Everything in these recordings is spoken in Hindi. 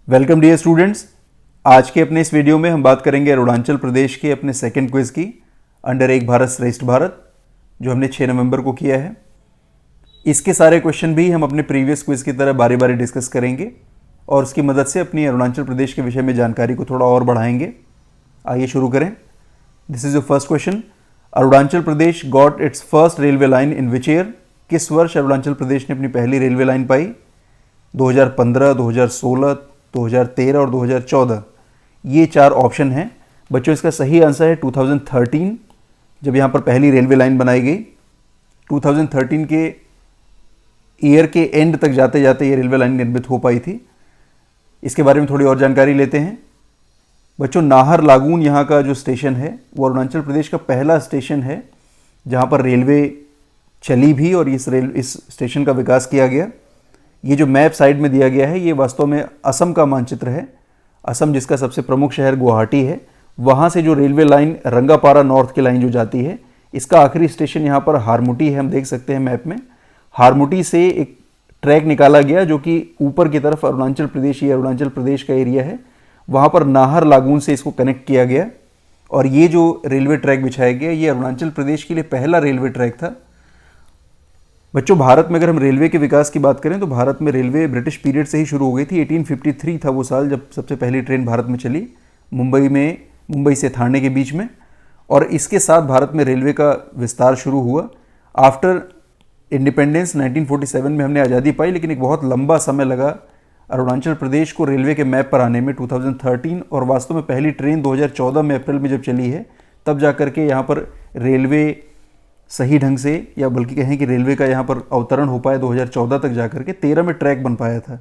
Welcome dear students. आज के अपने इस वीडियो में हम बात करेंगे अरुणाचल प्रदेश के अपने सेकंड क्विज की अंडर एक भारत श्रेष्ठ भारत, जो हमने 6 नवंबर को किया है। इसके सारे क्वेश्चन भी हम अपने प्रीवियस क्विज की तरह बारी बारी डिस्कस करेंगे और उसकी मदद से अपनी अरुणाचल प्रदेश के विषय में जानकारी को थोड़ा और बढ़ाएंगे। आइए शुरू करें। This is your first question. Arunachal Pradesh got its first railway line in which year? किस वर्ष अरुणाचल प्रदेश ने अपनी पहली रेलवे लाइन पाई? 2015, 2016, 2013 और 2014, ये 4 ऑप्शन हैं। बच्चों, इसका सही आंसर है 2013, जब यहाँ पर पहली रेलवे लाइन बनाई गई। 2013 के ईयर के एंड तक जाते जाते ये रेलवे लाइन निर्मित हो पाई थी। इसके बारे में थोड़ी और जानकारी लेते हैं। बच्चों, नाहरलागुन यहाँ का जो स्टेशन है वो अरुणाचल प्रदेश का पहला स्टेशन है जहाँ पर रेलवे चली भी और इस स्टेशन का विकास किया गया। ये जो मैप साइड में दिया गया है ये वास्तव में असम का मानचित्र है। असम, जिसका सबसे प्रमुख शहर गुवाहाटी है, वहाँ से जो रेलवे लाइन रंगापारा नॉर्थ की लाइन जो जाती है, इसका आखिरी स्टेशन यहाँ पर हारमुटी है। हम देख सकते हैं मैप में। हारमुटी से एक ट्रैक निकाला गया जो कि ऊपर की तरफ अरुणाचल प्रदेश, ये अरुणाचल प्रदेश का एरिया है, वहाँ पर नाहरलागुन से इसको कनेक्ट किया गया। और ये जो रेलवे ट्रैक बिछाया गया ये अरुणाचल प्रदेश के लिए पहला रेलवे ट्रैक था। बच्चों, भारत में अगर हम रेलवे के विकास की बात करें तो भारत में रेलवे ब्रिटिश पीरियड से ही शुरू हो गई थी। 1853 था वो साल जब सबसे पहली ट्रेन भारत में चली, मुंबई से ठाणे के बीच में। और इसके साथ भारत में रेलवे का विस्तार शुरू हुआ। आफ्टर इंडिपेंडेंस 1947 में हमने आज़ादी पाई, लेकिन एक बहुत लंबा समय लगा अरुणाचल प्रदेश को रेलवे के मैप पर आने में, 2013। और वास्तव में पहली ट्रेन 2014 में अप्रैल में जब चली है, तब जा कर के यहाँ पर रेलवे सही ढंग से, या बल्कि कहें कि रेलवे का यहाँ पर अवतरण हो पाया 2014 तक जाकर के। 13 में ट्रैक बन पाया था।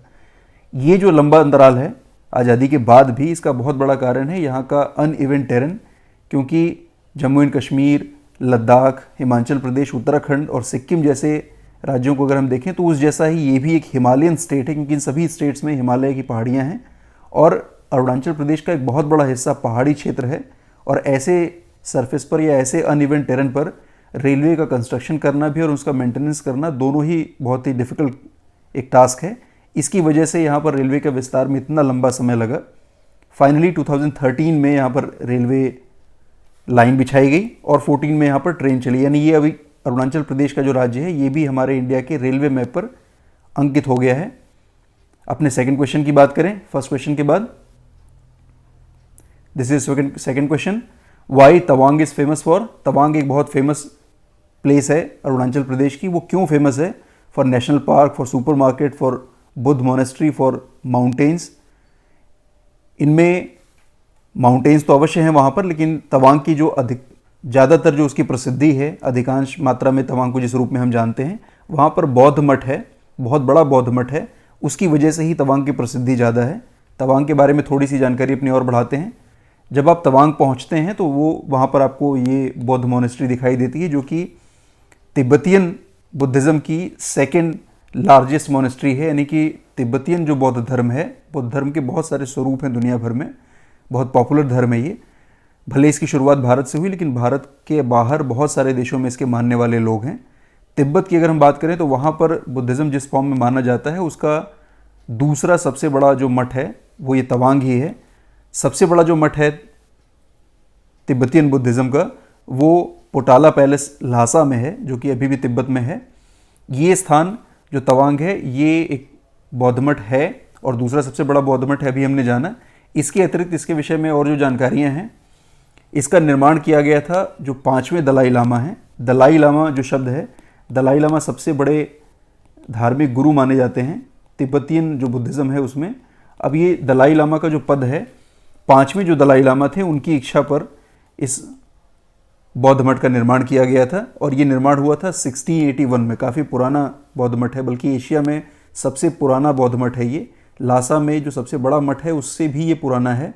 ये जो लंबा अंतराल है आज़ादी के बाद भी, इसका बहुत बड़ा कारण है यहाँ का अनइवन टेरेन, क्योंकि जम्मू एंड कश्मीर, लद्दाख, हिमाचल प्रदेश, उत्तराखंड और सिक्किम जैसे राज्यों को अगर हम देखें तो उस जैसा ही ये भी एक हिमालयन स्टेट है, क्योंकि इन सभी स्टेट्स में हिमालय की पहाड़ियाँ हैं और अरुणाचल प्रदेश का एक बहुत बड़ा हिस्सा पहाड़ी क्षेत्र है। और ऐसे सरफेस पर या ऐसे अनइवन टेरेन पर रेलवे का कंस्ट्रक्शन करना भी और उसका मेंटेनेंस करना दोनों ही बहुत ही डिफ़िकल्ट एक टास्क है। इसकी वजह से यहाँ पर रेलवे का विस्तार में इतना लंबा समय लगा। फाइनली 2013 में यहाँ पर रेलवे लाइन बिछाई गई और 14 में यहाँ पर ट्रेन चली। यानी ये अभी अरुणाचल प्रदेश का जो राज्य है ये भी हमारे इंडिया के रेलवे मैप पर अंकित हो गया है। अपने सेकंड क्वेश्चन की बात करें फर्स्ट क्वेश्चन के बाद। This is second question. Why Tawang is famous for? Tawang एक बहुत फेमस प्लेस है अरुणाचल प्रदेश की। वो क्यों फेमस है? For national park, for super market, for Buddha monastery, for mountains. इनमें माउंटेन्स तो अवश्य हैं वहाँ पर, लेकिन तवांग की जो ज़्यादातर जो उसकी प्रसिद्धि है, अधिकांश मात्रा में तवांग को जिस रूप में हम जानते हैं, वहाँ पर बौद्ध मठ है, बहुत बड़ा बौद्ध मठ है। उसकी वजह से ही तवांग की प्रसिद्धि ज़्यादा है। तवांग के बारे में थोड़ी सी जानकारी अपनी और बढ़ाते हैं। जब आप तवांग पहुँचते हैं तो वहाँ पर आपको ये बौद्ध मोनेस्ट्री दिखाई देती है, जो कि तिब्बतियन बुद्धिज़्म की सेकेंड लार्जेस्ट मोनेस्ट्री है। यानी कि तिब्बतियन जो बौद्ध धर्म है, बौद्ध धर्म के बहुत सारे स्वरूप हैं दुनिया भर में, बहुत पॉपुलर धर्म है ये। भले इसकी शुरुआत भारत से हुई, लेकिन भारत के बाहर बहुत सारे देशों में इसके मानने वाले लोग हैं। तिब्बत की अगर हम बात करें तो वहाँ पर बुद्धिज़्म जिस फॉर्म में माना जाता है, उसका दूसरा सबसे बड़ा जो मठ है वो ये तवांग ही है। सबसे बड़ा जो मठ है तिब्बतियन बुद्धिज़्म का, वो पोटाला पैलेस ल्हासा में है, जो कि अभी भी तिब्बत में है। ये स्थान जो तवांग है ये एक बौद्ध मठ है और दूसरा सबसे बड़ा बौद्ध मठ है, अभी हमने जाना। इसके अतिरिक्त इसके विषय में और जो जानकारियाँ हैं, इसका निर्माण किया गया था जो 5वें दलाई लामा हैं। दलाई लामा जो शब्द है, दलाई लामा सबसे बड़े धार्मिक गुरु माने जाते हैं तिब्बतियन जो बुद्धिज़्म है उसमें। अब ये दलाई लामा का जो पद है, 5वें जो दलाई लामा थे उनकी इच्छा पर इस बौद्ध मठ का निर्माण किया गया था। और ये निर्माण हुआ था 1681 में। काफ़ी पुराना बौद्ध मठ है, बल्कि एशिया में सबसे पुराना बौद्ध मठ है ये। ल्हासा में जो सबसे बड़ा मठ है उससे भी ये पुराना है,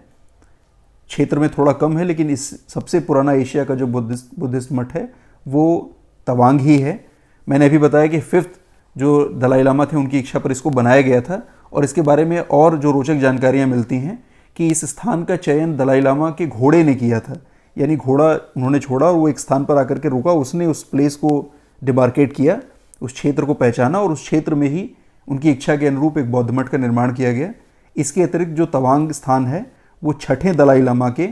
क्षेत्र में थोड़ा कम है, लेकिन इस सबसे पुराना एशिया का जो बुद्धिस्ट मठ है वो तवांग ही है। मैंने अभी बताया कि 5th जो दलाई लामा थे उनकी इच्छा पर इसको बनाया गया था। और इसके बारे में और जो रोचक जानकारियाँ मिलती हैं कि इस स्थान का चयन दलाई लामा के घोड़े ने किया था। यानी घोड़ा उन्होंने छोड़ा और वो एक स्थान पर आकर के रुका, उसने उस प्लेस को डिमार्केट किया, उस क्षेत्र को पहचाना और उस क्षेत्र में ही उनकी इच्छा के अनुरूप एक बौद्ध मठ का निर्माण किया गया। इसके अतिरिक्त जो तवांग स्थान है वो छठे दलाई लामा के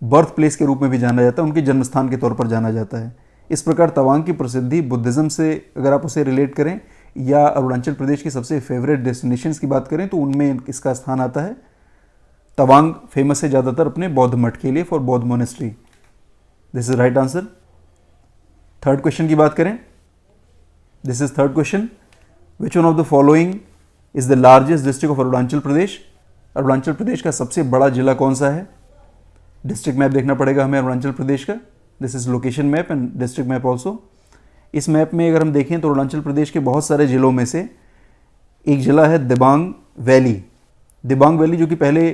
बर्थ प्लेस के रूप में भी जाना जाता है, उनके जन्म स्थान के तौर पर जाना जाता है। इस प्रकार तवांग की प्रसिद्धि बुद्धिज़्म से अगर आप उसे रिलेट करें या अरुणाचल प्रदेश की सबसे फेवरेट डेस्टिनेशंस की बात करें तो उनमें इसका स्थान आता है। तवांग फेमस है ज़्यादातर अपने बौद्ध मठ के लिए, फॉर बौद्ध monastery. This is right answer. Third question की बात करें, this is third question, which one of the following is the largest district of Arunachal Pradesh? Arunachal Pradesh का सबसे बड़ा जिला कौन सा है? डिस्ट्रिक्ट मैप देखना पड़ेगा हमें अरुणाचल प्रदेश का। This is location map and district map also. इस मैप में अगर हम देखें तो अरुणाचल प्रदेश के बहुत सारे जिलों में से एक जिला है दिबांग वैली। दिबांग वैली जो कि पहले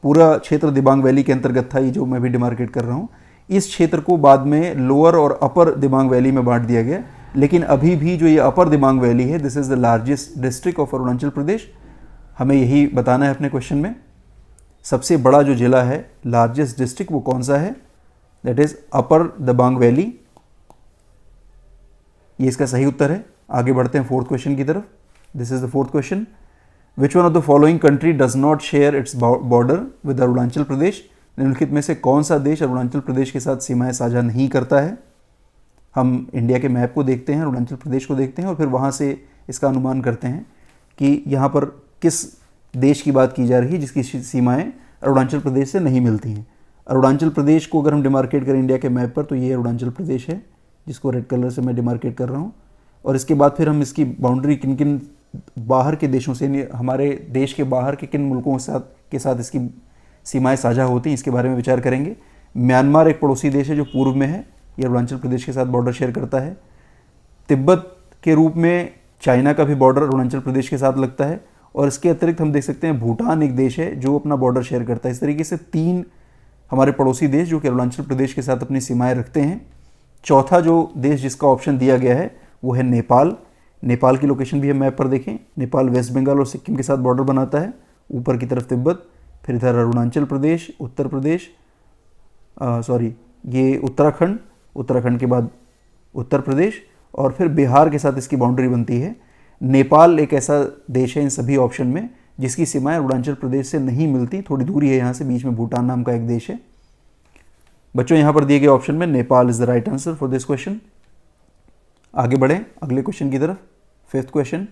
पूरा क्षेत्र दिबांग वैली के अंतर्गत था, ये जो मैं भी डिमार्केट कर रहा हूँ। इस क्षेत्र को बाद में लोअर और अपर दिबांग वैली में बांट दिया गया, लेकिन अभी भी जो ये अपर दिबांग वैली है, this is the largest district of Arunachal Pradesh. हमें यही बताना है अपने क्वेश्चन में। सबसे बड़ा जो जिला है, लार्जेस्ट डिस्ट्रिक्ट, वो कौन सा है? That is upper Dibang valley. ये इसका सही उत्तर है। आगे बढ़ते हैं फोर्थ क्वेश्चन की तरफ। This is the fourth question, which one of the following country does not share its border with Arunachal Pradesh? निम्नलिखित में से कौन सा देश अरुणाचल प्रदेश के साथ सीमाएं साझा नहीं करता है? हम इंडिया के मैप को देखते हैं, अरुणाचल प्रदेश को देखते हैं और फिर वहाँ से इसका अनुमान करते हैं कि यहाँ पर किस देश की बात की जा रही है जिसकी सीमाएं अरुणाचल प्रदेश से नहीं मिलती हैं। अरुणाचल प्रदेश को अगर हम डिमार्केट करें इंडिया के मैप पर तो ये अरुणाचल प्रदेश है, जिसको रेड कलर से मैं डिमार्केट कर रहा हूँ। और इसके बाद फिर हम इसकी बाउंड्री किन किन बाहर के देशों से, हमारे देश के बाहर के किन मुल्कों के साथ इसकी सीमाएं साझा होती हैं, इसके बारे में विचार करेंगे। म्यांमार एक पड़ोसी देश है जो पूर्व में है, ये अरुणाचल प्रदेश के साथ बॉर्डर शेयर करता है। तिब्बत के रूप में चाइना का भी बॉर्डर अरुणाचल प्रदेश के साथ लगता है। और इसके अतिरिक्त हम देख सकते हैं भूटान एक देश है जो अपना बॉर्डर शेयर करता है। इस तरीके से 3 हमारे पड़ोसी देश जो कि अरुणाचल प्रदेश के साथ अपनी सीमाएं रखते हैं। चौथा जो देश जिसका ऑप्शन दिया गया है वो है नेपाल। नेपाल की लोकेशन भी हम मैप पर देखें, नेपाल वेस्ट बंगाल और सिक्किम के साथ बॉर्डर बनाता है। ऊपर की तरफ तिब्बत, फिर इधर अरुणाचल प्रदेश, उत्तर प्रदेश, ये उत्तराखंड, उत्तराखंड के बाद उत्तर प्रदेश और फिर बिहार के साथ इसकी बाउंड्री बनती है। नेपाल एक ऐसा देश है इन सभी ऑप्शन में जिसकी सीमाएं अरुणाचल प्रदेश से नहीं मिलती, थोड़ी दूरी है यहाँ से, बीच में भूटान नाम का एक देश है। बच्चों यहाँ पर दिए गए ऑप्शन में Nepal is the right answer for this question. आगे बढ़ें अगले क्वेश्चन की तरफ। Fifth question,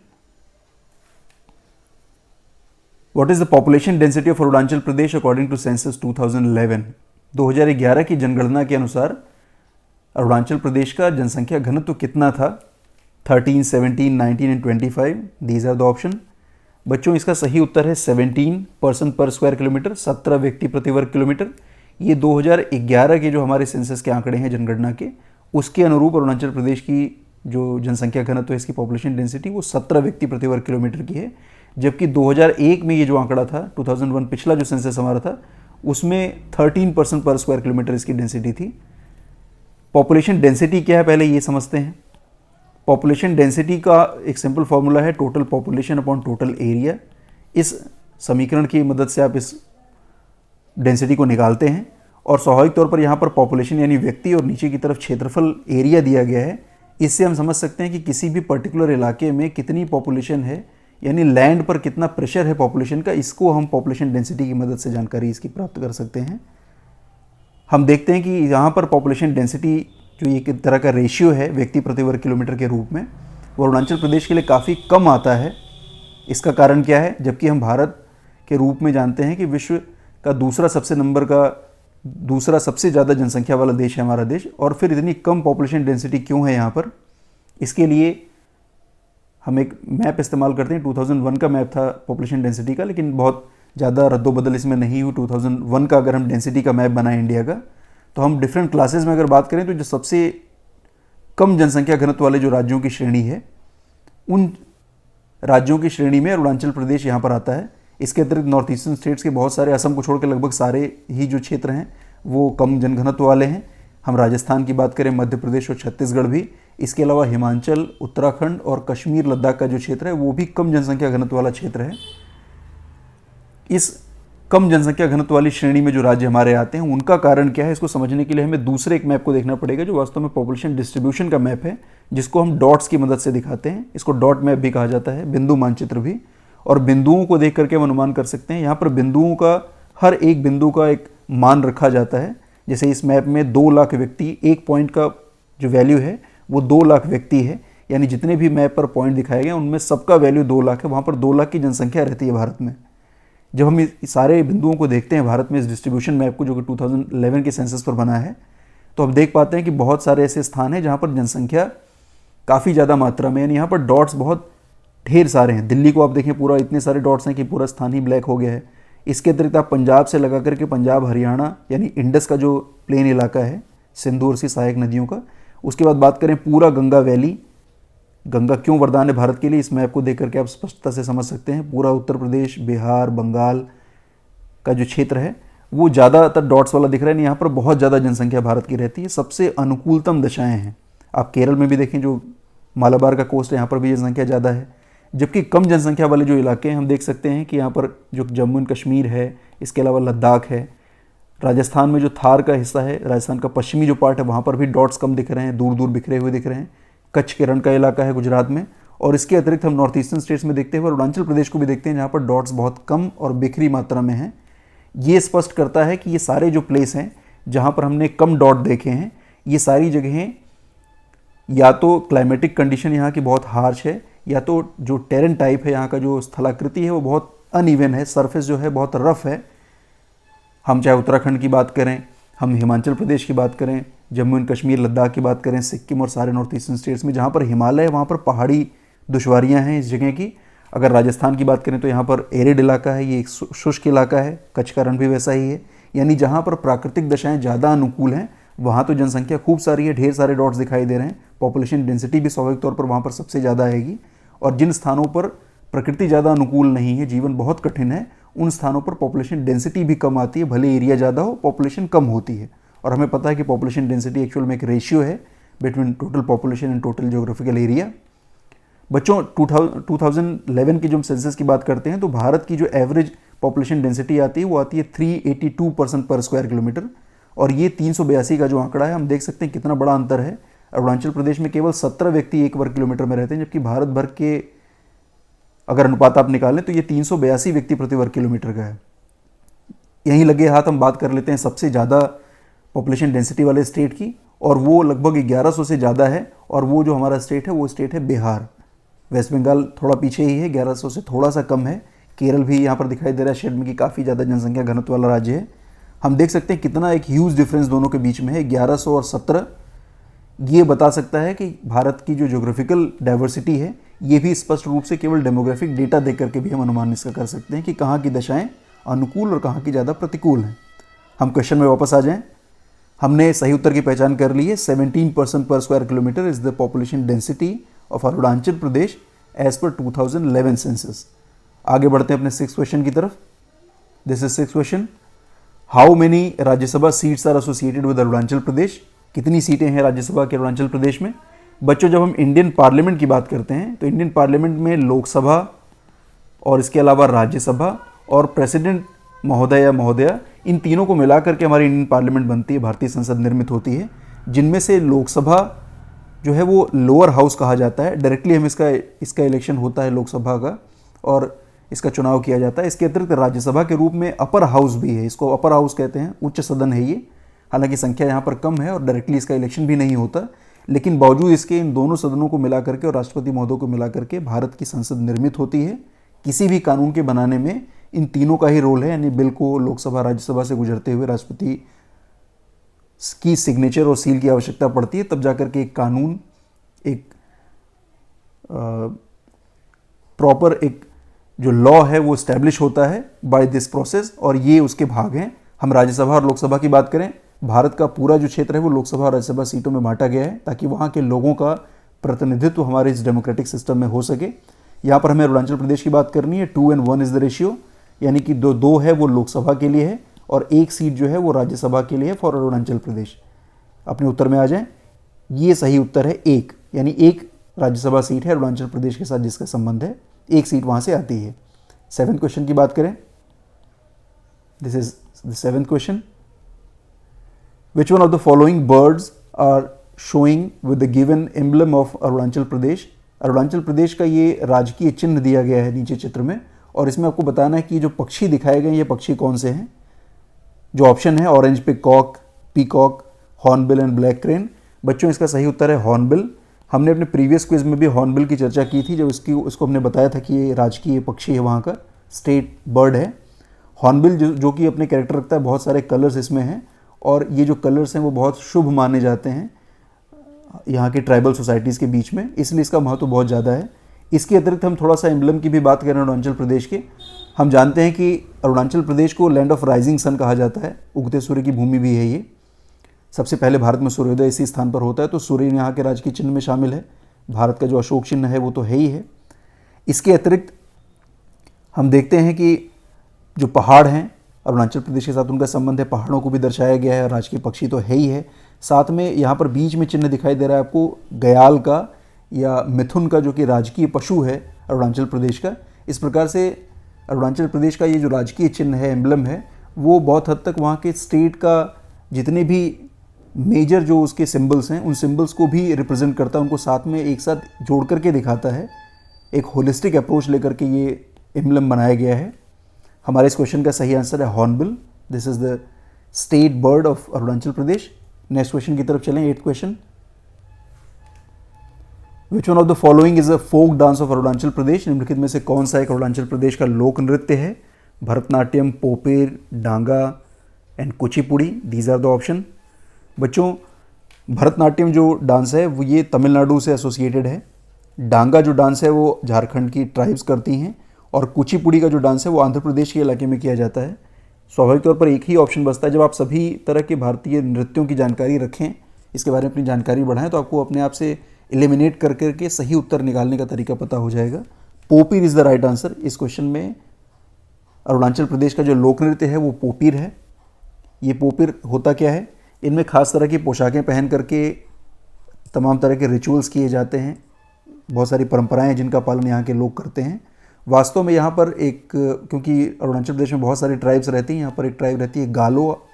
what is the population density of Arunachal Pradesh according to census 2011? 2011 की जनगणना के अनुसार अरुणाचल प्रदेश का जनसंख्या घनत्व कितना था? 13, 17, 19 and 25, these are the option. बच्चों इसका सही उत्तर है 17 पर्सन पर स्क्वायर किलोमीटर, 17 व्यक्ति प्रति वर्ग किलोमीटर। ये 2011 के जो हमारे सेंसस के आंकड़े हैं जनगणना के, उसके अनुरूप अरुणाचल प्रदेश की जो जनसंख्या घनत्व है, इसकी पॉपुलेशन डेंसिटी, वो 17 व्यक्ति प्रति वर्ग किलोमीटर की है। जबकि 2001 में ये जो आंकड़ा था, 2001 पिछला जो सेंसस हमारा था, उसमें 13 पर्सन पर स्क्वायर किलोमीटर इसकी डेंसिटी थी। पॉपुलेशन डेंसिटी क्या है पहले ये समझते हैं। पॉपुलेशन डेंसिटी का एक सिंपल फॉर्मूला है total population upon total area. इस समीकरण की मदद से आप इस डेंसिटी को निकालते हैं और स्वाभाविक तौर पर यहाँ पर पॉपुलेशन यानी व्यक्ति और नीचे की तरफ क्षेत्रफल एरिया दिया गया है। इससे हम समझ सकते हैं कि किसी भी पर्टिकुलर इलाके में कितनी पॉपुलेशन है, यानी लैंड पर कितना प्रेशर है पॉपुलेशन का, इसको हम पॉपुलेशन डेंसिटी की मदद से जानकारी इसकी प्राप्त कर सकते हैं। हम देखते हैं कि यहाँ पर पॉपुलेशन डेंसिटी जो एक तरह का रेशियो है व्यक्ति प्रति वर्ग किलोमीटर के रूप में, वो अरुणाचल प्रदेश के लिए काफ़ी कम आता है। इसका कारण क्या है? जबकि हम भारत के रूप में जानते हैं कि विश्व का दूसरा सबसे ज़्यादा जनसंख्या वाला देश है हमारा देश, और फिर इतनी कम पॉपुलेशन डेंसिटी क्यों है यहाँ पर? इसके लिए हम एक मैप इस्तेमाल करते हैं। 2001 का मैप था पॉपुलेशन डेंसिटी का, लेकिन बहुत ज़्यादा रद्दोबदल इसमें नहीं हुई। 2001 का अगर हम डेंसिटी का मैप बनाएं इंडिया का, तो हम डिफरेंट क्लासेस में अगर बात करें तो जो सबसे कम जनसंख्या घनत्व वाले जो राज्यों की श्रेणी है, उन राज्यों की श्रेणी में अरुणाचल प्रदेश यहाँ पर आता है। इसके अतिरिक्त नॉर्थ ईस्टर्न स्टेट्स के बहुत सारे, असम को छोड़कर लगभग सारे ही जो क्षेत्र हैं वो कम जनघनत्व वाले हैं। हम राजस्थान की बात करें, मध्य प्रदेश और छत्तीसगढ़ भी, इसके अलावा हिमाचल, उत्तराखंड और कश्मीर लद्दाख का जो क्षेत्र है वो भी कम जनसंख्या घनत्व वाला क्षेत्र है। इस कम जनसंख्या घनत्व वाली श्रेणी में जो राज्य हमारे आते हैं उनका कारण क्या है, इसको समझने के लिए हमें दूसरे एक मैप को देखना पड़ेगा जो वास्तव में पॉपुलेशन डिस्ट्रीब्यूशन का मैप है, जिसको हम डॉट्स की मदद से दिखाते हैं। इसको डॉट मैप भी कहा जाता है, बिंदु मानचित्र भी। और बिंदुओं को देख करके हम अनुमान कर सकते हैं। यहाँ पर बिंदुओं का, हर एक बिंदु का एक मान रखा जाता है। जैसे इस मैप में 2 लाख व्यक्ति, एक पॉइंट का जो वैल्यू है वो 2 लाख व्यक्ति है, यानी जितने भी मैप पर पॉइंट दिखाए गए उनमें सबका वैल्यू 2 लाख है। वहाँ पर 2 लाख की जनसंख्या रहती है भारत में। जब हम इस सारे बिंदुओं को देखते हैं भारत में, इस डिस्ट्रीब्यूशन मैप को जो कि 2011 के सेंसस पर बना है, तो हम देख पाते हैं कि बहुत सारे ऐसे स्थान हैं जहाँ पर जनसंख्या काफ़ी ज़्यादा मात्रा में, यानी यहाँ पर डॉट्स बहुत ढेर सारे हैं। दिल्ली को आप देखें, पूरा इतने सारे डॉट्स हैं कि पूरा स्थान ही ब्लैक हो गया है। इसके अतिरिक्त आप पंजाब से लगा करके पंजाब हरियाणा, यानी इंडस का जो प्लेन इलाका है, सिंधु और सी सहायक नदियों का, उसके बाद बात करें पूरा गंगा वैली। गंगा क्यों वरदान है भारत के लिए, इस मैप को देख करके आप स्पष्टता से समझ सकते हैं। पूरा उत्तर प्रदेश, बिहार, बंगाल का जो क्षेत्र है वो ज़्यादातर डॉट्स वाला दिख रहा है। यहाँ पर बहुत ज़्यादा जनसंख्या भारत की रहती है। सबसे अनुकूलतम दशाएं हैं। आप केरल में भी देखें, जो मालाबार का कोस्ट है, यहाँ पर भी जनसंख्या ज़्यादा है। जबकि कम जनसंख्या वाले जो इलाके हैं, हम देख सकते हैं कि यहाँ पर जो जम्मू एंड कश्मीर है, इसके अलावा लद्दाख है, राजस्थान में जो थार का हिस्सा है, राजस्थान का पश्चिमी जो पार्ट है, वहाँ पर भी डॉट्स कम दिख रहे हैं, दूर दूर बिखरे हुए दिख रहे हैं। कच्छ के रण का इलाका है गुजरात में। और इसके अतिरिक्त हम नॉर्थ ईस्टर्न स्टेट्स में देखते हुए अरुणाचल प्रदेश को भी देखते हैं, जहाँ पर डॉट्स बहुत कम और बिखरी मात्रा में हैं। ये स्पष्ट करता है कि ये सारे जो प्लेस हैं जहाँ पर हमने कम डॉट देखे हैं, ये सारी जगहें या तो क्लाइमेटिक कंडीशन यहाँ की बहुत हार्श है, या तो जो टेरेन टाइप है, यहाँ का जो स्थलाकृति है वो बहुत अनइवन है, सरफेस जो है बहुत रफ है। हम चाहे उत्तराखंड की बात करें, हम हिमाचल प्रदेश की बात करें, जम्मू एंड कश्मीर, लद्दाख की बात करें, सिक्किम और सारे नॉर्थ ईस्टर्न स्टेट्स में जहाँ पर हिमालय है, वहाँ पर पहाड़ी दुश्वारियाँ हैं इस जगह की। अगर राजस्थान की बात करें तो यहाँ पर एरिड इलाका है, ये एक शुष्क इलाका है। कच्छ का रण भी वैसा ही है। यानी जहाँ पर प्राकृतिक दशाएं ज़्यादा अनुकूल हैं, वहाँ तो जनसंख्या खूब सारी है, ढेर सारे डॉट्स दिखाई दे रहे हैं। पॉपुलेशन डेंसिटी भी स्वाभाविक तौर पर वहाँ पर सबसे ज़्यादा आएगी। और जिन स्थानों पर प्रकृति ज़्यादा अनुकूल नहीं है, जीवन बहुत कठिन है, उन स्थानों पर पॉपुलेशन डेंसिटी भी कम आती है। भले एरिया ज़्यादा हो, पॉपुलेशन कम होती है। और हमें पता है कि पॉपुलेशन डेंसिटी एक्चुअल में एक रेशियो है between total population and total geographical area. बच्चों, 2011 की जो हम सेंसस की बात करते हैं, तो भारत की जो एवरेज पॉपुलेशन डेंसिटी आती है वो आती है 382 पर स्क्वायर किलोमीटर। और ये 382 का जो आंकड़ा है, हम देख सकते हैं कितना बड़ा अंतर है। अरुणाचल प्रदेश में केवल 17 व्यक्ति 1 वर्ग किलोमीटर में रहते हैं, जबकि भारत भर के अगर अनुपात आप निकालें तो ये 382 व्यक्ति प्रति वर्ग किलोमीटर का है। यहीं लगे हाथ हम बात कर लेते हैं सबसे ज़्यादा पॉपुलेशन डेंसिटी वाले स्टेट की, और वो लगभग 1100 से ज़्यादा है। और वो जो हमारा स्टेट है वो स्टेट है बिहार। वेस्ट बंगाल थोड़ा पीछे ही है, 1100 से थोड़ा सा कम है। केरल भी यहाँ पर दिखाई दे रहा है शेड में कि काफ़ी ज़्यादा जनसंख्या घनत्व वाला राज्य है। हम देख सकते हैं कितना एक ह्यूज डिफरेंस दोनों के बीच में है, 1100 और 17। ये बता सकता है कि भारत की जो ज्योग्राफिकल डाइवर्सिटी है, ये भी स्पष्ट रूप से केवल डेमोग्राफिक डेटा देख करके भी हम अनुमान इसका कर सकते हैं कि कहाँ की दशाएं अनुकूल और कहाँ की ज़्यादा प्रतिकूल हैं। हम क्वेश्चन में वापस आ जाएं। हमने सही उत्तर की पहचान कर ली है। 17% per square kilometre is the population density of Arunachal Pradesh as per 2011 census. आगे बढ़ते हैं अपने 6th क्वेश्चन की तरफ। This is 6th question. How many Rajya Sabha seats are associated with Arunachal Pradesh? कितनी सीटें हैं राज्यसभा के अरुणाचल प्रदेश में? बच्चों, जब हम इंडियन पार्लियामेंट की बात करते हैं तो इंडियन पार्लियामेंट में लोकसभा और इसके अलावा राज्यसभा और प्रेसिडेंट महोदय या महोदया, इन तीनों को मिला करके हमारी इंडियन पार्लियामेंट बनती है, भारतीय संसद निर्मित होती है। जिनमें से लोकसभा जो है वो लोअर हाउस कहा जाता है। डायरेक्टली हम इसका इलेक्शन होता है लोकसभा का, और इसका चुनाव किया जाता है। इसके अतिरिक्त राज्यसभा के रूप में अपर हाउस भी है, इसको अपर हाउस कहते हैं, उच्च सदन है ये। हालांकि संख्या यहाँ पर कम है और डायरेक्टली इसका इलेक्शन भी नहीं होता, लेकिन बावजूद इसके इन दोनों सदनों को मिला करके और राष्ट्रपति महोदय को मिला करके भारत की संसद निर्मित होती है। किसी भी कानून के बनाने में इन तीनों का ही रोल है, यानी बिल को लोकसभा राज्यसभा से गुजरते हुए राष्ट्रपति की सिग्नेचर और सील की आवश्यकता पड़ती है, तब जाकर के एक कानून, एक प्रॉपर एक जो लॉ है वो इस्टेब्लिश होता है बाय दिस प्रोसेस, और ये उसके भाग हैं। हम राज्यसभा और लोकसभा की बात करें, भारत का पूरा जो क्षेत्र है वो लोकसभा और राज्यसभा सीटों में बांटा गया है ताकि वहाँ के लोगों का प्रतिनिधित्व हमारे इस डेमोक्रेटिक सिस्टम में हो सके। यहाँ पर हमें अरुणाचल प्रदेश की बात करनी है। 2:1 इज द रेशियो, यानी कि दो है वो लोकसभा के लिए है और 1 सीट जो है वो राज्यसभा के लिए है फॉर अरुणाचल प्रदेश। अपने उत्तर में आ जाएं। ये सही उत्तर है 1, यानी 1 राज्यसभा सीट है अरुणाचल प्रदेश के साथ जिसका संबंध है, 1 सीट वहाँ से आती है। 7th क्वेश्चन की बात करें, this is the 7th question. Which one of the following birds are showing with the given emblem of Arunachal Pradesh? Arunachal Pradesh का ये राजकीय चिन्ह दिया गया है नीचे चित्र में, और इसमें आपको बताना है कि जो पक्षी दिखाए गए ये पक्षी कौन से हैं। जो ऑप्शन है orange peacock, peacock, hornbill and black crane. बच्चों इसका सही उत्तर है हॉर्नबिल। हमने अपने प्रीवियस क्विज में भी हॉर्नबिल की चर्चा की थी, जब उसको हमने बताया था कि ये राजकीय पक्षी है, वहाँ का स्टेट बर्ड है हॉर्नबिल, जो कि अपने कैरेक्टर रखता है। बहुत सारे कलर्स इसमें हैं और ये जो कलर्स हैं वो बहुत शुभ माने जाते हैं यहाँ की ट्राइबल सोसाइटीज़ के बीच में, इसलिए इसका महत्व बहुत ज़्यादा है। इसके अतिरिक्त हम थोड़ा सा एम्बलम की भी बात करें अरुणाचल प्रदेश के। हम जानते हैं कि अरुणाचल प्रदेश को लैंड ऑफ राइजिंग सन कहा जाता है, उगते सूर्य की भूमि भी है ये। सबसे पहले भारत में सूर्योदय इसी स्थान पर होता है, तो सूर्य यहाँ के राजकीय चिन्ह में शामिल है। भारत का जो अशोक चिन्ह है वो तो है ही है। इसके अतिरिक्त हम देखते हैं कि जो पहाड़ हैं अरुणाचल प्रदेश के साथ उनका संबंध है, पहाड़ों को भी दर्शाया गया है। राजकीय पक्षी तो है ही है, साथ में यहाँ पर बीच में चिन्ह दिखाई दे रहा है आपको गयाल का या मिथुन का, जो कि राजकीय पशु है अरुणाचल प्रदेश का। इस प्रकार से अरुणाचल प्रदेश का ये जो राजकीय चिन्ह है, एम्बलम है, वो बहुत हद तक वहाँ के स्टेट का जितने भी मेजर जो उसके सिंबल्स हैं उन सिंबल्स को भी रिप्रेजेंट करता है, उनको साथ में एक साथ जोड़ करके दिखाता है। एक होलिस्टिक अप्रोच लेकर के ये एम्बलम बनाया गया है। हमारे इस क्वेश्चन का सही आंसर है hornbill. This is the state bird of Arunachal Pradesh. Next question की तरफ चलें, 8th question. Which one of the following is a folk dance of Arunachal Pradesh? निम्नलिखित में से कौन सा एक अरुणाचल प्रदेश का लोक नृत्य है? Bharatanatyam, Popir, Danga and Kuchipudi. These are the option. बच्चों भरतनाट्यम जो डांस है वो ये तमिलनाडु से एसोसिएटेड है। डांगा जो डांस है वो झारखंड की ट्राइब्स करती हैं और कुचिपुड़ी का जो डांस है वो आंध्र प्रदेश के इलाके में किया जाता है। स्वाभाविक तौर पर एक ही ऑप्शन बचता है। जब आप सभी तरह के भारतीय नृत्यों की जानकारी रखें, इसके बारे में अपनी जानकारी बढ़ाएं, तो आपको अपने आप से एलिमिनेट कर करके सही उत्तर निकालने का तरीका पता हो जाएगा। Popir is the right answer. इस क्वेश्चन में अरुणाचल प्रदेश का जो लोक नृत्य है वो पोपीर है। ये पोपीर होता क्या है? इनमें खास तरह की पोशाकें पहन करके तमाम तरह के रिचुअल्स किए जाते हैं। बहुत सारी परंपराएं हैं जिनका पालन यहाँ के लोग करते हैं। वास्तव में यहाँ पर क्योंकि अरुणाचल प्रदेश में बहुत सारी ट्राइब्स रहती हैं, यहाँ पर एक ट्राइब रहती है गालो।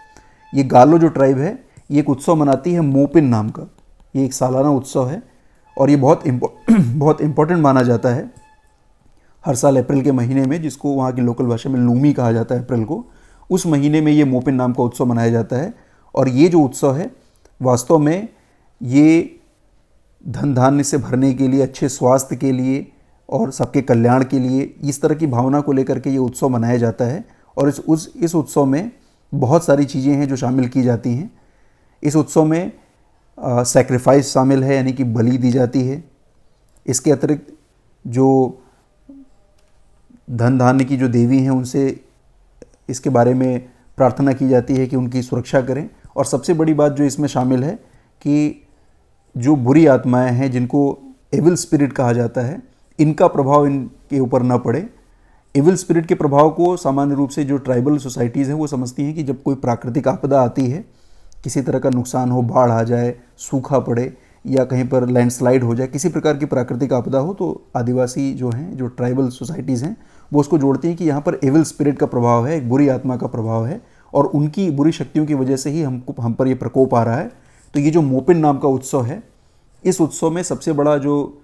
ये गालो जो ट्राइब है ये एक उत्सव मनाती है मोपिन नाम का। ये एक सालाना उत्सव है और ये बहुत इम्पोर्टेंट माना जाता है। हर साल अप्रैल के महीने में, जिसको वहाँ की लोकल भाषा में लूमी कहा जाता है अप्रैल को, उस महीने में ये मोपिन नाम का उत्सव मनाया जाता है। और ये जो उत्सव है वास्तव में ये धन धान्य से भरने के लिए, अच्छे स्वास्थ्य के लिए और सबके कल्याण के लिए, इस तरह की भावना को लेकर के ये उत्सव मनाया जाता है। और इस उत्सव में बहुत सारी चीज़ें हैं जो शामिल की जाती हैं। इस उत्सव में सैक्रिफाइस शामिल है, यानी कि बलि दी जाती है। इसके अतिरिक्त जो धन धान्य की जो देवी हैं उनसे इसके बारे में प्रार्थना की जाती है कि उनकी सुरक्षा करें। और सबसे बड़ी बात जो इसमें शामिल है कि जो बुरी आत्माएं हैं, जिनको एविल स्पिरिट कहा जाता है, इनका प्रभाव इनके ऊपर ना पड़े। एविल स्पिरिट के प्रभाव को सामान्य रूप से जो ट्राइबल सोसाइटीज़ हैं वो समझती हैं कि जब कोई प्राकृतिक आपदा आती है, किसी तरह का नुकसान हो, बाढ़ आ जाए, सूखा पड़े या कहीं पर लैंडस्लाइड हो जाए, किसी प्रकार की प्राकृतिक आपदा हो, तो आदिवासी जो हैं, जो ट्राइबल सोसाइटीज़ हैं, वो उसको जोड़ती हैं कि यहाँ पर एविल स्पिरिट का प्रभाव है, एक बुरी आत्मा का प्रभाव है और उनकी बुरी शक्तियों की वजह से ही हम पर ये प्रकोप आ रहा है। तो ये जो मोपिन नाम का उत्सव है, इस उत्सव में सबसे बड़ा जो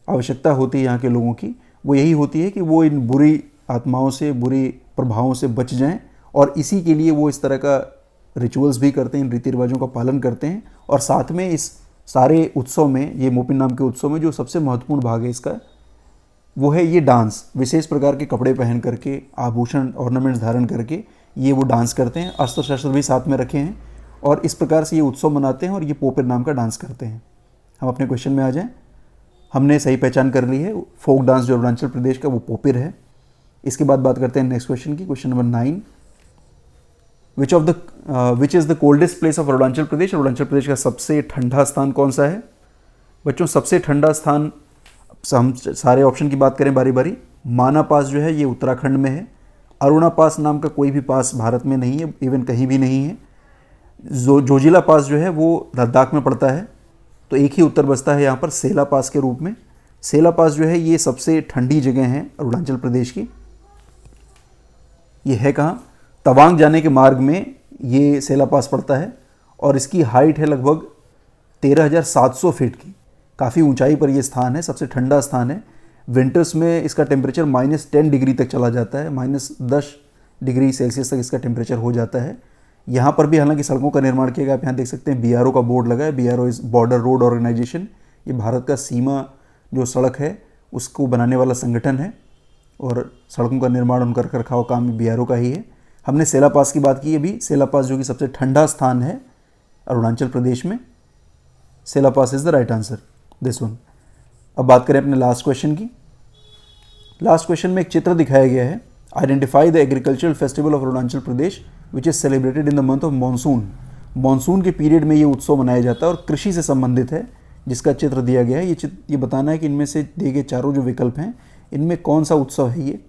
आवश्यकता होती है यहाँ के लोगों की, वो यही होती है कि वो इन बुरी आत्माओं से, बुरी प्रभावों से बच जाएं। और इसी के लिए वो इस तरह का रिचुअल्स भी करते हैं, इन रीति रिवाजों का पालन करते हैं। और साथ में इस सारे उत्सव में, ये मोपिन नाम के उत्सव में जो सबसे महत्वपूर्ण भाग है इसका, वो है ये डांस। विशेष प्रकार के कपड़े पहन करके, आभूषण, ऑर्नामेंट्स धारण करके ये वो डांस करते हैं। अस्त्र शस्त्र भी साथ में रखे हैं और इस प्रकार से ये उत्सव मनाते हैं और ये पोपिर नाम का डांस करते हैं। हम अपने क्वेश्चन में आ जाएं। हमने सही पहचान कर ली है, फोक डांस जो अरुणाचल प्रदेश का वो पोपिर है। इसके बाद बात करते हैं नेक्स्ट क्वेश्चन की, question number 9। Which is the coldest place of Arunachal Pradesh? Arunachal Pradesh का सबसे ठंडा स्थान कौन सा है? बच्चों सबसे ठंडा स्थान, हम सारे ऑप्शन की बात करें बारी बारी। माना पास जो है ये उत्तराखंड में है। अरुणा पास नाम का कोई भी पास भारत में नहीं है, इवन कहीं भी नहीं है। जोजिला पास जो है वो लद्दाख में पड़ता है। तो एक ही उत्तर बचता है यहाँ पर सेला पास के रूप में। सेला पास जो है ये सबसे ठंडी जगह है अरुणाचल प्रदेश की। ये है कहाँ? तवांग जाने के मार्ग में ये सेला पास पड़ता है और इसकी हाइट है लगभग 13,700 फीट की। काफ़ी ऊंचाई पर यह स्थान है, सबसे ठंडा स्थान है। विंटर्स में इसका टेम्परेचर -10 डिग्री तक चला जाता है, -10 डिग्री सेल्सियस तक इसका टेम्परेचर हो जाता है। यहाँ पर भी हालांकि सड़कों का निर्माण किया गया। आप यहाँ देख सकते हैं BRO का बोर्ड लगा है। BRO is border road organisation. ये भारत का सीमा जो सड़क है उसको बनाने वाला संगठन है और सड़कों का निर्माण उनका रखरखाव काम BRO का ही है। हमने सेला पास की बात की अभी। सेला पास जो कि सबसे ठंडा स्थान है अरुणाचल प्रदेश में। Sela pass is the right answer, this one. अब बात करें अपने लास्ट क्वेश्चन की। लास्ट क्वेश्चन में एक चित्र दिखाया गया है। Identify the agricultural festival of Arunachal Pradesh which is celebrated in the month of monsoon. Monsoon के पीरियड में ये उत्सव मनाया जाता है और कृषि से संबंधित है, जिसका चित्र दिया गया है। ये बताना है कि इनमें से दिए गए चारों जो विकल्प हैं इनमें कौन सा उत्सव है ये।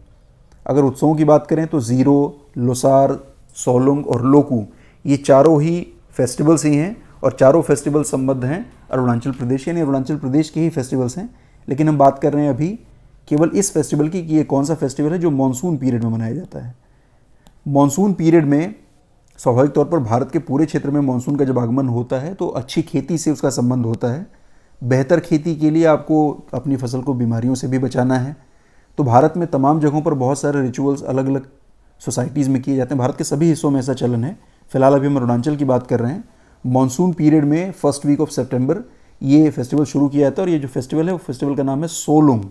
अगर उत्सवों की बात करें तो ज़ीरो, लोसार, सोलुंग और लोकू, ये चारों ही फेस्टिवल्स ही हैं और चारों फेस्टिवल संबद्ध हैं अरुणाचल प्रदेश, यानी अरुणाचल प्रदेश के ही फेस्टिवल्स हैं। लेकिन हम बात कर रहे हैं अभी केवल इस फेस्टिवल की कि ये कौन सा फेस्टिवल है जो मानसून पीरियड में मनाया जाता है। मानसून पीरियड में स्वाभाविक तौर पर भारत के पूरे क्षेत्र में मानसून का जब आगमन होता है तो अच्छी खेती से उसका संबंध होता है। बेहतर खेती के लिए आपको अपनी फसल को बीमारियों से भी बचाना है। तो भारत में तमाम जगहों पर बहुत सारे रिचुअल्स अलग अलग सोसाइटीज़ में किए जाते हैं। भारत के सभी हिस्सों में ऐसा चलन है। फिलहाल अभी हम अरुणाचल की बात कर रहे हैं। मानसून पीरियड में फर्स्ट वीक ऑफ सितंबर ये फेस्टिवल शुरू किया जाता है और ये जो फेस्टिवल है वो फेस्टिवल का नाम है सोलुंग।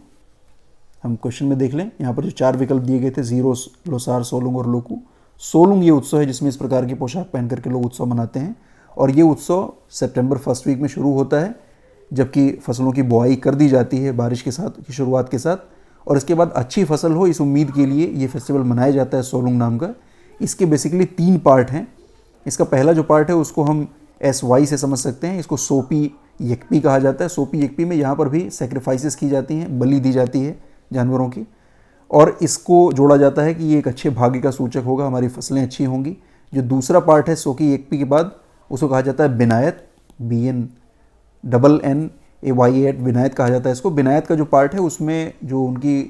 हम क्वेश्चन में देख लें, यहाँ पर जो चार विकल्प दिए गए थे, ज़ीरो, लोसार, सोलुंग और लोकू। सोलुंग ये उत्सव है जिसमें इस प्रकार की पोशाक पहन करके लोग उत्सव मनाते हैं और ये उत्सव सितंबर फर्स्ट वीक में शुरू होता है, जबकि फसलों की बुआई कर दी जाती है बारिश के साथ की शुरुआत के साथ, और इसके बाद अच्छी फसल हो इस उम्मीद के लिए ये फेस्टिवल मनाया जाता है सोलुंग नाम का। इसके बेसिकली 3 पार्ट हैं। इसका पहला जो पार्ट है उसको हम SY से समझ सकते हैं। इसको सोपी यकपी कहा जाता है। सोपी यकपी में यहाँ पर भी सेक्रीफाइसेस की जाती हैं, बलि दी जाती है जानवरों की, और इसको जोड़ा जाता है कि ये एक अच्छे भाग्य का सूचक होगा, हमारी फसलें अच्छी होंगी। जो दूसरा पार्ट है सोकी यकपी के बाद उसको कहा जाता है बिनायत, BNNAYAT, बिनायत कहा जाता है इसको। बिनायत का जो पार्ट है उसमें जो उनकी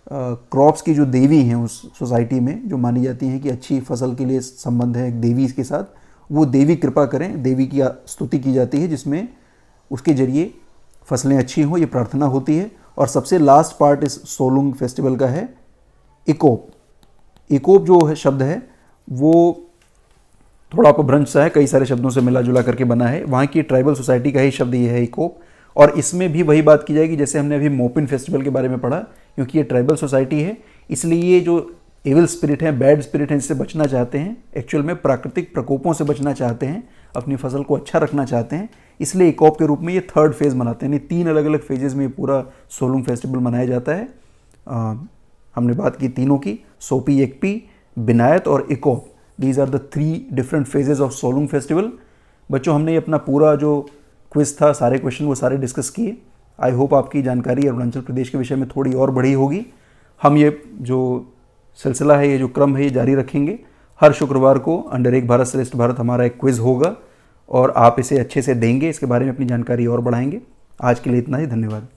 क्रॉप्स की जो देवी हैं उस सोसाइटी में, जो मानी जाती हैं कि अच्छी फसल के लिए संबंध है एक देवी के साथ, वो देवी कृपा करें, देवी की स्तुति की जाती है जिसमें उसके जरिए फसलें अच्छी हों, ये प्रार्थना होती है। और सबसे लास्ट पार्ट इस सोलुंग फेस्टिवल का है इकोप। इकोप जो है शब्द है वो थोड़ा अपभ्रंश सा है, कई सारे शब्दों से मिला जुला करके बना है। वहाँ की ट्राइबल सोसाइटी का ही शब्द ये है इकोप, और इसमें भी वही बात की जाएगी जैसे हमने अभी मोपिन फेस्टिवल के बारे में पढ़ा। क्योंकि ये ट्राइबल सोसाइटी है इसलिए ये जो एविल स्पिरिट है, बैड स्पिरिट है, इससे बचना चाहते हैं, एक्चुअल में प्राकृतिक प्रकोपों से बचना चाहते हैं, अपनी फसल को अच्छा रखना चाहते हैं, इसलिए इकोप के रूप में ये 3rd फेज़ मनाते हैं। 3 अलग अलग फेजेज़ में ये पूरा सोलुंग फेस्टिवल मनाया जाता है। हमने बात की तीनों की, सोपी यकपी, बिनायत और Ekop. These are the 3 different phases of Solung festival. बच्चों, हमने अपना पूरा जो क्विज था, सारे क्वेश्चन वो सारे डिस्कस किए। आई होप आपकी जानकारी अरुणाचल प्रदेश के विषय में थोड़ी और बढ़ी होगी। हम ये जो सिलसिला है, ये जो क्रम है, ये जारी रखेंगे। हर शुक्रवार को अंडर एक भारत श्रेष्ठ भारत हमारा एक क्विज़ होगा और आप इसे अच्छे से देंगे, इसके बारे में अपनी जानकारी और बढ़ाएंगे। आज के लिए इतना ही, धन्यवाद।